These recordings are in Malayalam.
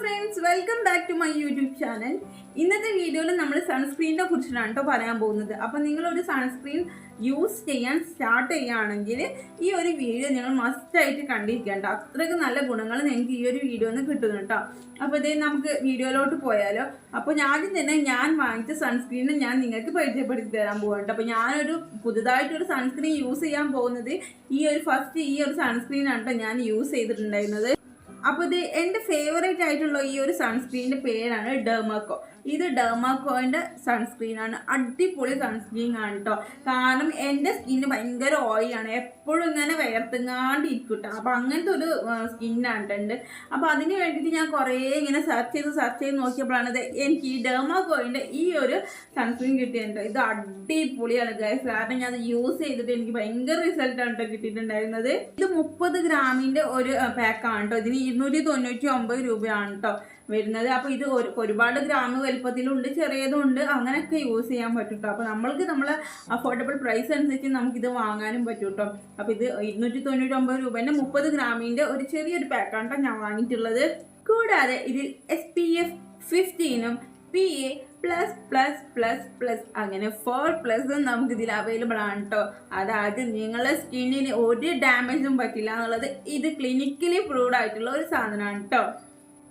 friends, welcome back to my YouTube channel. ഇന്നത്തെ വീഡിയോയിൽ നമ്മൾ സൺസ്ക്രീനിനെ കുറിച്ചാണ് കേട്ടോ പറയാൻ പോകുന്നത്. അപ്പോൾ നിങ്ങൾ ഒരു സൺസ്ക്രീൻ യൂസ് ചെയ്യാൻ സ്റ്റാർട്ട് ചെയ്യുകയാണെങ്കിൽ ഈ ഒരു വീഡിയോ നിങ്ങൾ മസ്റ്റ് ആയിട്ട് കണ്ടിരിക്കേണ്ട. അത്രയ്ക്ക് നല്ല ഗുണങ്ങൾ നിങ്ങൾക്ക് ഈ ഒരു വീഡിയോയിൽ നിന്ന് കിട്ടുന്നു കേട്ടോ. അപ്പോൾ ഇതേ നമുക്ക് വീഡിയോയിലോട്ട് പോയാലോ. അപ്പോൾ ആദ്യം തന്നെ ഞാൻ വാങ്ങിച്ച സൺസ്ക്രീൻ ഞാൻ നിങ്ങൾക്ക് പരിചയപ്പെടുത്തി തരാൻ പോകട്ടോ. അപ്പോൾ ഞാനൊരു പുതുതായിട്ടൊരു സൺസ്ക്രീൻ യൂസ് ചെയ്യാൻ പോകുന്നത് ഈ ഒരു സൺസ്ക്രീനാണ് കേട്ടോ ഞാൻ യൂസ് ചെയ്തിട്ടുണ്ടായിരുന്നത്. അപ്പോൾ ഇത് എൻ്റെ ഫേവറേറ്റ് ആയിട്ടുള്ള ഈ ഒരു സൺസ്ക്രീനിൻ്റെ പേരാണ് ഡെർമാക്കോ. ഇത് ഡെർമാക്കോൻ്റെ സൺസ്ക്രീനാണ്. അടിപൊളി സൺസ്ക്രീൻ ആണ് കേട്ടോ. കാരണം എൻ്റെ സ്കിന്ന് ഭയങ്കര ഓയിലാണ്, എപ്പോഴും ഇങ്ങനെ വിയർത്തുങ്ങാണ്ടിരിക്കും കേട്ടോ. അപ്പോൾ അങ്ങനത്തെ ഒരു സ്കിന്നാണ് ഉണ്ട്. അപ്പോൾ അതിന് വേണ്ടിയിട്ട് ഞാൻ കുറേ ഇങ്ങനെ സെർച്ച് ചെയ്ത് നോക്കിയപ്പോഴാണ് എനിക്ക് ഈ ഡെർമാക്കോൻ്റെ ഈ ഒരു സൺസ്ക്രീൻ കിട്ടിയിട്ടുണ്ട്. ഇത് അടിപൊളിയാണ് ഗൈസ്. കാരണം ഞാൻ അത് യൂസ് ചെയ്തിട്ട് എനിക്ക് ഭയങ്കര റിസൾട്ടാണ് കേട്ടോ കിട്ടിയിട്ടുണ്ടായിരുന്നത്. ഇത് 30 ഗ്രാമിൻ്റെ ഒരു പാക്കാണ് കേട്ടോ. ഇതിന് 299 രൂപയാണ് കേട്ടോ വരുന്നത്. അപ്പോൾ ഇത് ഒരുപാട് ഗ്രാം വലുപ്പത്തിലുണ്ട്, ചെറിയതുണ്ട്, അങ്ങനെയൊക്കെ യൂസ് ചെയ്യാൻ പറ്റും കേട്ടോ. അപ്പോൾ നമ്മൾക്ക് നമ്മളെ അഫോർഡബിൾ പ്രൈസ് അനുസരിച്ച് നമുക്കിത് വാങ്ങാനും പറ്റും കേട്ടോ. അപ്പോൾ ഇത് 299 രൂപേൻ്റെ 30 ഗ്രാമിൻ്റെ ഒരു ചെറിയൊരു പാക്കാണ് കേട്ടോ ഞാൻ വാങ്ങിയിട്ടുള്ളത്. കൂടാതെ ഇതിൽ SPF 15 PA++++ അങ്ങനെ 4+ നമുക്കിതിൽ അവൈലബിൾ ആണ് കേട്ടോ. അതായത് നിങ്ങളുടെ സ്കിന്നിന് ഒരു ഡാമേജും പറ്റില്ല എന്നുള്ളത് ഇത് ക്ലിനിക്കലി പ്രൂവ്ഡ് ആയിട്ടുള്ള ഒരു സാധനമാണ് കേട്ടോ.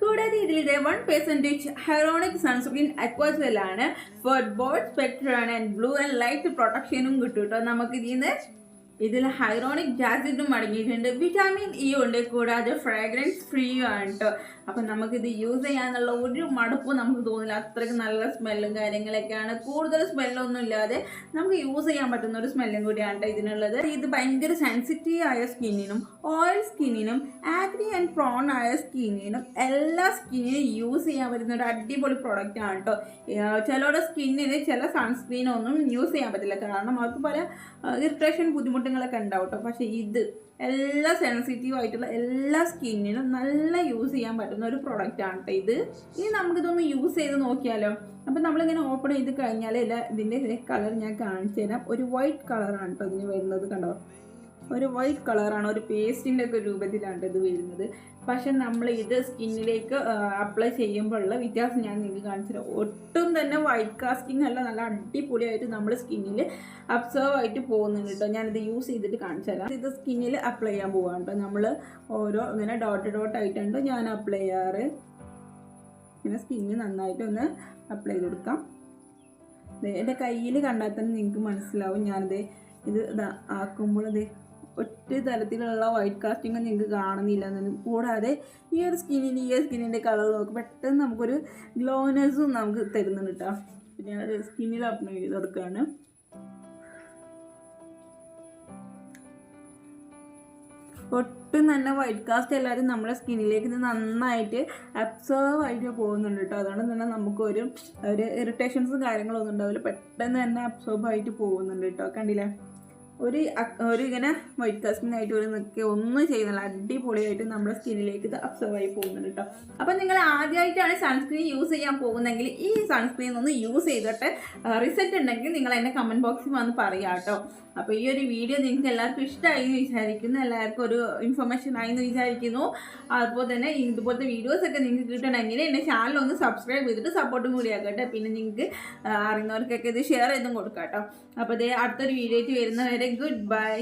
കൂടാതെ ഇതിലെ 1% ഹൈറോണിക് സൺസ്ക്രീൻ അക്വാജലാണ് for both spectrum and blue and light പ്രൊട്ടക്ഷനും കിട്ടും കേട്ടോ. നമുക്ക് ഇതിൽ ഹൈറോണിക് ആസിഡും അടങ്ങിയിട്ടുണ്ട്, വിറ്റാമിൻ ഇ ഉണ്ട്, കൂടാതെ ഫ്രാഗ്രൻസ് ഫ്രീ ആണ് കേട്ടോ. അപ്പം നമുക്കിത് യൂസ് ചെയ്യാനുള്ള ഒരു മടുപ്പും നമുക്ക് തോന്നില്ല. അത്രയ്ക്ക് നല്ല സ്മെല്ലും കാര്യങ്ങളൊക്കെയാണ്. കൂടുതൽ സ്മെല്ലൊന്നും ഇല്ലാതെ നമുക്ക് യൂസ് ചെയ്യാൻ പറ്റുന്ന ഒരു സ്മെല്ലും കൂടിയാണ് കേട്ടോ ഇതിനുള്ളത്. ഇത് ഭയങ്കര സെൻസിറ്റീവ് ആയ സ്കിന്നിനും ഓയിൽ സ്കിന്നിനും ആക്നി ആൻഡ് പ്രോൺ ആയ സ്കിന്നിനും എല്ലാ സ്കിന്നിനും യൂസ് ചെയ്യാൻ പറ്റുന്ന ഒരു അടിപൊളി പ്രൊഡക്റ്റ് ആണ് കേട്ടോ. ചിലരുടെ സ്കിന്നിന് ചില സൺസ്ക്രീനൊന്നും യൂസ് ചെയ്യാൻ പറ്റില്ല, കാരണം അവർക്ക് പല ഇറിറ്റേഷൻ ബുദ്ധിമുട്ടുകളൊക്കെ ഉണ്ടാവും കേട്ടോ. പക്ഷേ ഇത് എല്ലാ സെൻസിറ്റീവ് ആയിട്ടുള്ള എല്ലാ സ്കിന്നിനും നല്ല യൂസ് ചെയ്യാൻ പറ്റുന്ന ഒരു പ്രൊഡക്റ്റ് ആണ് കേട്ടോ ഇനി നമുക്കിതൊന്ന് യൂസ് ചെയ്ത് നോക്കിയാലോ. അപ്പം നമ്മളിങ്ങനെ ഓപ്പൺ ചെയ്ത് കഴിഞ്ഞാൽ ഇതിൻ്റെ കളർ ഞാൻ കാണിച്ചു തരാം. ഒരു വൈറ്റ് കളറാണ് കേട്ടോ ഇതിന് വരുന്നത്, കണ്ടോ? ഒരു വൈറ്റ് കളറാണ്, ഒരു പേസ്റ്റിൻ്റെ ഒക്കെ രൂപത്തിലാണ് ഇത് വരുന്നത്. പക്ഷെ നമ്മൾ ഇത് സ്കിന്നിലേക്ക് അപ്ലൈ ചെയ്യുമ്പോഴുള്ള വ്യത്യാസം ഞാൻ നിങ്ങൾക്ക് കാണിച്ചു തരാം. ഒട്ടും തന്നെ വൈറ്റ് കാസ്റ്റിംഗ് അല്ല, നല്ല അടിപൊളിയായിട്ട് നമ്മൾ സ്കിന്നിൽ അബ്സർവ് ആയിട്ട് പോകുന്നുണ്ട് കേട്ടോ. ഞാനിത് യൂസ് ചെയ്തിട്ട് കാണിച്ചു തരാം. ഇത് സ്കിന്നിൽ അപ്ലൈ ചെയ്യാൻ പോകാം കേട്ടോ. നമ്മൾ ഓരോ ഇങ്ങനെ ഡോട്ട് ആയിട്ടുണ്ട് ഞാൻ അപ്ലൈ ചെയ്യാറ്. ഇങ്ങനെ സ്കിന്ന് നന്നായിട്ട് ഒന്ന് അപ്ലൈ ചെയ്ത് കൊടുക്കാം. എൻ്റെ കയ്യിൽ കണ്ടാൽ തന്നെ നിങ്ങൾക്ക് മനസ്സിലാവും. ഇത് ആക്കുമ്പോൾ ഒറ്റ തരത്തിലുള്ള വൈറ്റ് കാസ്റ്റിംഗ് നിങ്ങൾക്ക് കാണുന്നില്ല എന്നും. കൂടാതെ ഈ സ്കിന്നിൻ്റെ കളർ നോക്ക് പെട്ടെന്ന് നമുക്കൊരു ഗ്ലോനെസ്സും നമുക്ക് തരുന്നുണ്ട് കേട്ടോ. പിന്നെ ഞാൻ സ്കിന്നിൽ അപ്ലൈ ചെയ്ത് കൊടുക്കുകയാണ്. ഒട്ടും തന്നെ വൈറ്റ് കാസ്റ്റ് എല്ലാവരും നമ്മുടെ സ്കിന്നിലേക്ക് ഇത് നന്നായിട്ട് അബ്സർവ് ആയിട്ട് പോകുന്നുണ്ട് കേട്ടോ. അതുകൊണ്ട് തന്നെ നമുക്കൊരു ഇറിറ്റേഷൻസും കാര്യങ്ങളൊന്നും ഉണ്ടാവില്ല, പെട്ടെന്ന് തന്നെ അബ്സോർബ് ആയിട്ട് പോകുന്നുണ്ട് കേട്ടോ. കണ്ടില്ലേ? ഒരു ഇങ്ങനെ വൈറ്റ് കാസ്റ്റിംഗ് ആയിട്ട് ഒരു നിൽക്കുക ഒന്നും ചെയ്യുന്നില്ല, അടിപൊളിയായിട്ട് നമ്മുടെ സ്കിന്നിലേക്ക് ഇത് അബ്സർവ് ആയി പോകുന്നുണ്ട് കേട്ടോ. അപ്പം നിങ്ങൾ ആദ്യമായിട്ടാണ് സൺസ്ക്രീൻ യൂസ് ചെയ്യാൻ പോകുന്നതെങ്കിൽ ഈ സൺസ്ക്രീൻ ഒന്ന് യൂസ് ചെയ്തിട്ട് റിസൾട്ട് ഉണ്ടെങ്കിൽ നിങ്ങൾ എൻ്റെ കമൻറ്റ് ബോക്സിൽ വന്ന് പറയാം കേട്ടോ. അപ്പോൾ ഈ ഒരു വീഡിയോ നിങ്ങൾക്ക് എല്ലാവർക്കും ഇഷ്ടമായി എന്ന് വിചാരിക്കുന്നു, എല്ലാവർക്കും ഒരു ഇൻഫർമേഷൻ ആയി എന്ന് വിചാരിക്കുന്നു. അതുപോലെ തന്നെ ഇതുപോലത്തെ വീഡിയോസൊക്കെ നിങ്ങൾക്ക് കിട്ടണമെങ്കിൽ എൻ്റെ ചാനൽ ഒന്ന് സബ്സ്ക്രൈബ് ചെയ്തിട്ട് സപ്പോർട്ടും കൂടി ആക്കട്ടെ. പിന്നെ നിങ്ങൾക്ക് അറിയുന്നവർക്കൊക്കെ ഇത് ഷെയർ ചെയ്തും കൊടുക്കാം കേട്ടോ. അപ്പോൾ അടുത്തൊരു വീഡിയോ ആയിട്ട് വരുന്നവരെ ഗുഡ് ബൈ.